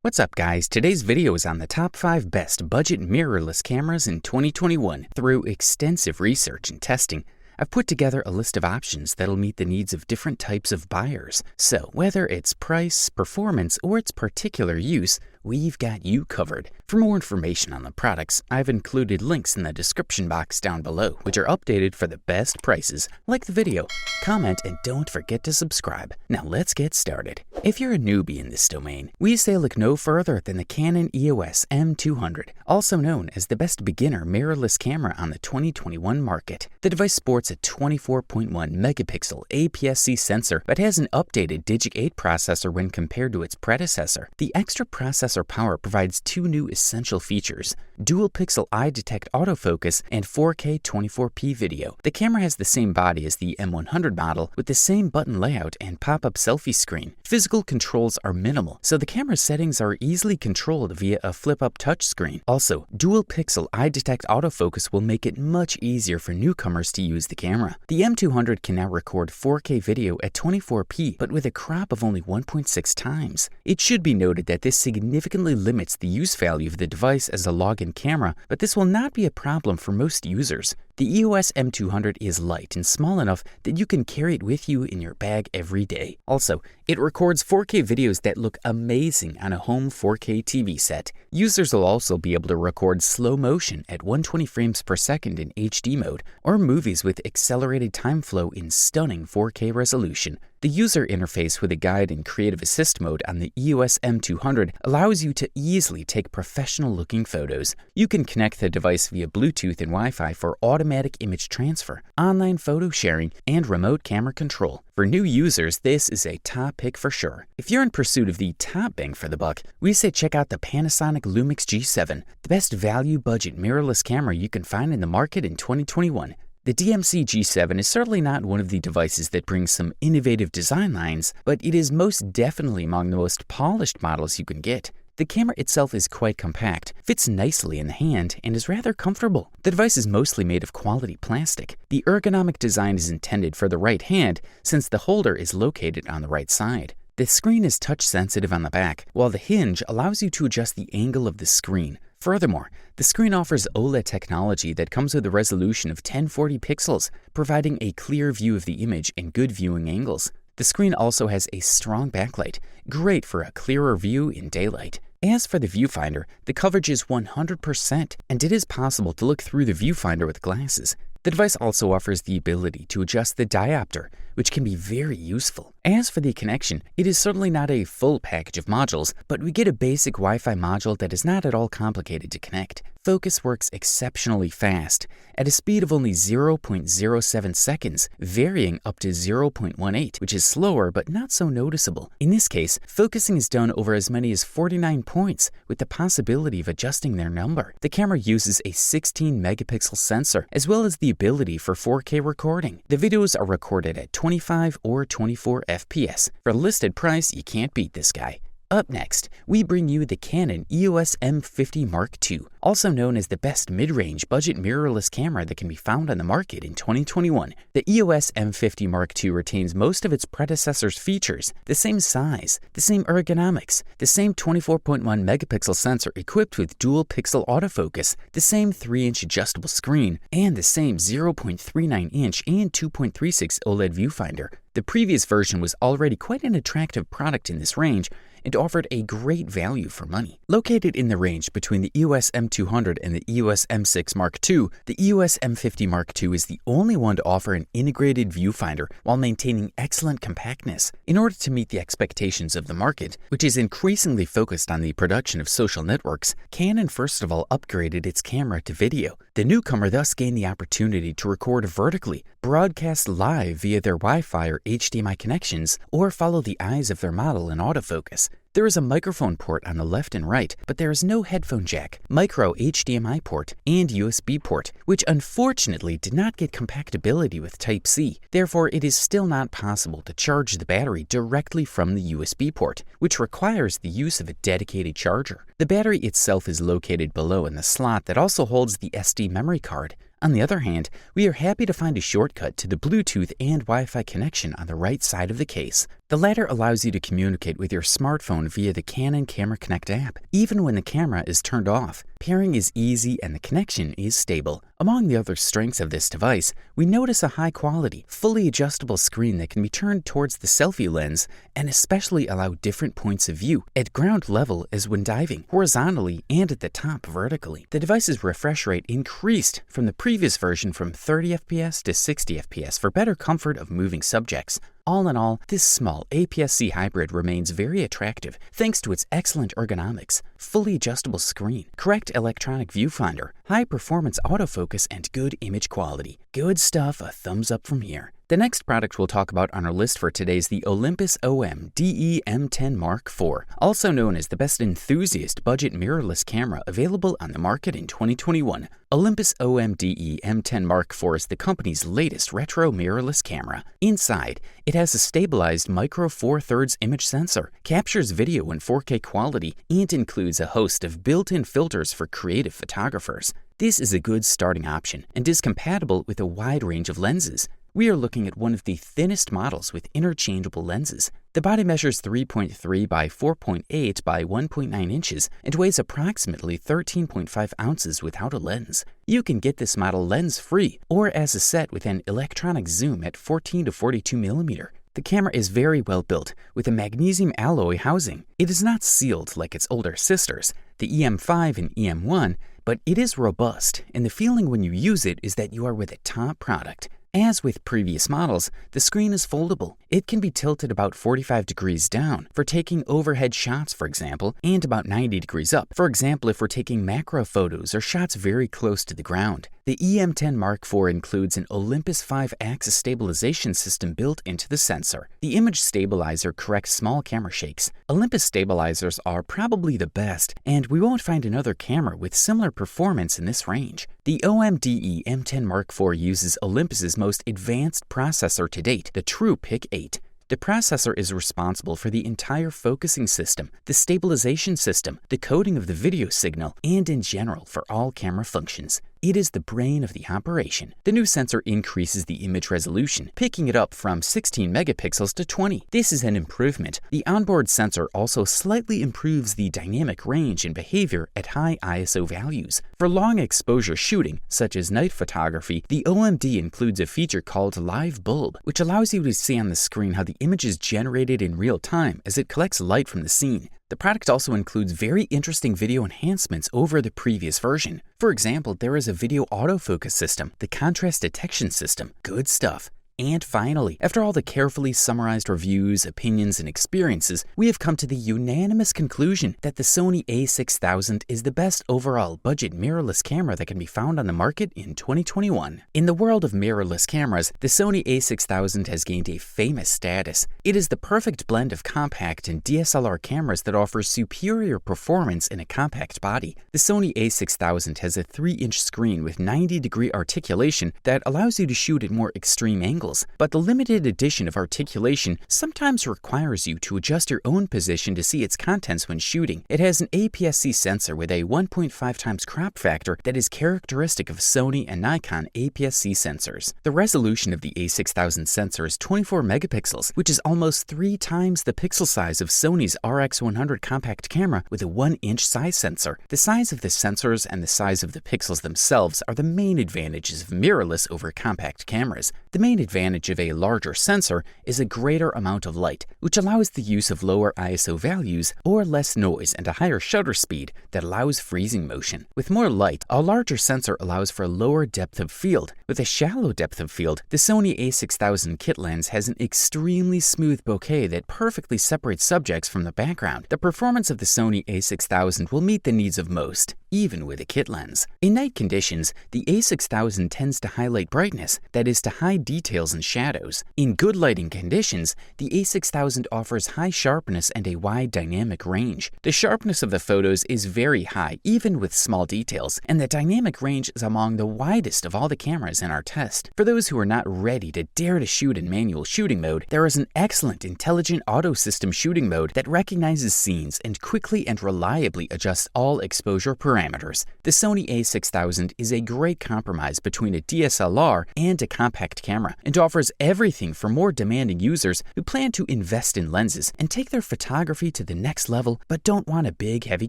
What's up, guys? Today's video is on the top 5 best budget mirrorless cameras in 2021. Through extensive research and testing, I've put together a list of options that'll meet the needs of different types of buyers. So whether it's price, performance, or its particular use, we've got you covered. For more information on the products, I've included links in the description box down below, which are updated for the best prices. Like the video, comment, and don't forget to subscribe. Now let's get started. If you're a newbie in this domain, we say look no further than the Canon EOS M200, also known as the best beginner mirrorless camera on the 2021 market. The device sports a 24.1 megapixel APS-C sensor, but has an updated Digic 8 processor when compared to its predecessor. The extra processor power provides two new essential features: dual pixel eye detect autofocus and 4K 24p video. The camera has the same body as the M100 model, with the same button layout and pop-up selfie screen. Physical controls are minimal, so the camera settings are easily controlled via a flip-up touchscreen. Also, dual pixel eye detect autofocus will make it much easier for newcomers to use the camera. The M200 can now record 4K video at 24p, but with a crop of only 1.6 times. It should be noted that this significantly limits the use value of the device as a log-in camera, but this will not be a problem for most users. The EOS M200 is light and small enough that you can carry it with you in your bag every day. Also, it records 4K videos that look amazing on a home 4K TV set. Users will also be able to record slow motion at 120 frames per second in HD mode, or movies with accelerated time flow in stunning 4K resolution. The user interface with a guide in Creative Assist mode on the EOS M200 allows you to easily take professional-looking photos. You can connect the device via Bluetooth and Wi-Fi for automatic image transfer, online photo sharing, and remote camera control. For new users, this is a top pick for sure. If you're in pursuit of the top bang for the buck, we say check out the Panasonic Lumix G7, the best value budget mirrorless camera you can find in the market in 2021. The DMC G7 is certainly not one of the devices that brings some innovative design lines, but it is most definitely among the most polished models you can get. The camera itself is quite compact, fits nicely in the hand, and is rather comfortable. The device is mostly made of quality plastic. The ergonomic design is intended for the right hand, since the holder is located on the right side. The screen is touch sensitive on the back, while the hinge allows you to adjust the angle of the screen. Furthermore, the screen offers OLED technology that comes with a resolution of 1040 pixels, providing a clear view of the image and good viewing angles. The screen also has a strong backlight, great for a clearer view in daylight. As for the viewfinder, the coverage is 100%, and it is possible to look through the viewfinder with glasses. The device also offers the ability to adjust the diopter, which can be very useful. As for the connection, it is certainly not a full package of modules, but we get a basic Wi-Fi module that is not at all complicated to connect. Focus works exceptionally fast, at a speed of only 0.07 seconds, varying up to 0.18, which is slower but not so noticeable. In this case, focusing is done over as many as 49 points, with the possibility of adjusting their number. The camera uses a 16 megapixel sensor, as well as the ability for 4K recording. The videos are recorded at 25 or 24 FPS. For a listed price, you can't beat this guy. Up next, we bring you the Canon EOS M50 Mark II, also known as the best mid-range budget mirrorless camera that can be found on the market in 2021. The EOS M50 Mark II retains most of its predecessor's features: the same size, the same ergonomics, the same 24.1 megapixel sensor equipped with dual pixel autofocus, the same 3-inch adjustable screen, and the same 0.39-inch and 2.36 OLED viewfinder. The previous version was already quite an attractive product in this range and offered a great value for money. Located in the range between the EOS M200 and the EOS M6 Mark II, the EOS M50 Mark II is the only one to offer an integrated viewfinder while maintaining excellent compactness. In order to meet the expectations of the market, which is increasingly focused on the production of social networks, Canon first of all upgraded its camera to video. The newcomer thus gained the opportunity to record vertically, broadcast live via their Wi-Fi or HDMI connections, or follow the eyes of their model in autofocus. There is a microphone port on the left and right, but there is no headphone jack, micro HDMI port, and USB port, which unfortunately did not get compatibility with Type-C. Therefore, it is still not possible to charge the battery directly from the USB port, which requires the use of a dedicated charger. The battery itself is located below in the slot that also holds the SD memory card. On the other hand, we are happy to find a shortcut to the Bluetooth and Wi-Fi connection on the right side of the case. The latter allows you to communicate with your smartphone via the Canon Camera Connect app, even when the camera is turned off. Pairing is easy and the connection is stable. Among the other strengths of this device, we notice a high-quality, fully adjustable screen that can be turned towards the selfie lens and especially allow different points of view at ground level as when diving, horizontally, and at the top vertically. The device's refresh rate increased from the previous version from 30 FPS to 60 FPS for better comfort of moving subjects. All in all, this small APS-C hybrid remains very attractive thanks to its excellent ergonomics, fully adjustable screen, correct electronic viewfinder, high-performance autofocus, and good image quality. Good stuff, a thumbs up from here. The next product we'll talk about on our list for today is the Olympus OM-DE M10 Mark IV, also known as the best enthusiast budget mirrorless camera available on the market in 2021. Olympus OM-DE M10 Mark IV is the company's latest retro mirrorless camera. Inside, it has a stabilized micro Four Thirds image sensor, captures video in 4K quality, and includes a host of built-in filters for creative photographers. This is a good starting option and is compatible with a wide range of lenses. We are looking at one of the thinnest models with interchangeable lenses. The body measures 3.3 by 4.8 by 1.9 inches and weighs approximately 13.5 ounces without a lens. You can get this model lens-free or as a set with an electronic zoom at 14 to 42 millimeter. The camera is very well built with a magnesium alloy housing. It is not sealed like its older sisters, the EM5 and EM1, but it is robust, and the feeling when you use it is that you are with a top product. As with previous models, the screen is foldable. It can be tilted about 45 degrees down for taking overhead shots, for example, and about 90 degrees up, for example, if we're taking macro photos or shots very close to the ground. The EM10 Mark IV includes an Olympus 5-axis stabilization system built into the sensor. The image stabilizer corrects small camera shakes. Olympus stabilizers are probably the best, and we won't find another camera with similar performance in this range. The OM-DE M10 Mark IV uses Olympus's most advanced processor to date, the True Pic 8. The processor is responsible for the entire focusing system, the stabilization system, the coding of the video signal, and in general for all camera functions. It is the brain of the operation. The new sensor increases the image resolution, picking it up from 16 megapixels to 20. This is an improvement. The onboard sensor also slightly improves the dynamic range and behavior at high ISO values. For long exposure shooting, such as night photography, the OMD includes a feature called Live Bulb, which allows you to see on the screen how the image is generated in real time as it collects light from the scene. The product also includes very interesting video enhancements over the previous version. For example, there is a video autofocus system, the contrast detection system. Good stuff. And finally, after all the carefully summarized reviews, opinions, and experiences, we have come to the unanimous conclusion that the Sony A6000 is the best overall budget mirrorless camera that can be found on the market in 2021. In the world of mirrorless cameras, the Sony A6000 has gained a famous status. It is the perfect blend of compact and DSLR cameras that offers superior performance in a compact body. The Sony A6000 has a 3-inch screen with 90-degree articulation that allows you to shoot at more extreme angles. But the limited edition of articulation sometimes requires you to adjust your own position to see its contents when shooting. It has an APS-C sensor with a 1.5 times crop factor that is characteristic of Sony and Nikon APS-C sensors. The resolution of the A6000 sensor is 24 megapixels, which is almost 3 times the pixel size of Sony's RX100 compact camera with a 1-inch size sensor. The size of the sensors and the size of the pixels themselves are the main advantages of mirrorless over compact cameras. The main advantage of a larger sensor is a greater amount of light, which allows the use of lower ISO values or less noise and a higher shutter speed that allows freezing motion. With more light, a larger sensor allows for a lower depth of field. With a shallow depth of field, the Sony A6000 kit lens has an extremely smooth bokeh that perfectly separates subjects from the background. The performance of the Sony A6000 will meet the needs of most, even with a kit lens. In night conditions, the A6000 tends to highlight brightness, that is to hide details and shadows. In good lighting conditions, the A6000 offers high sharpness and a wide dynamic range. The sharpness of the photos is very high, even with small details, and the dynamic range is among the widest of all the cameras in our test. For those who are not ready to dare to shoot in manual shooting mode, there is an excellent intelligent auto system shooting mode that recognizes scenes and quickly and reliably adjusts all exposure parameters. parameters. The Sony A6000 is a great compromise between a DSLR and a compact camera and offers everything for more demanding users who plan to invest in lenses and take their photography to the next level but don't want a big, heavy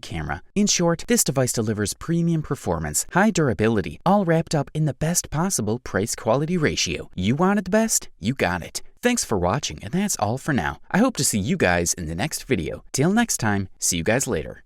camera. In short, this device delivers premium performance, high durability, all wrapped up in the best possible price-quality ratio. You wanted the best? You got it. Thanks for watching, and that's all for now. I hope to see you guys in the next video. Till next time, see you guys later.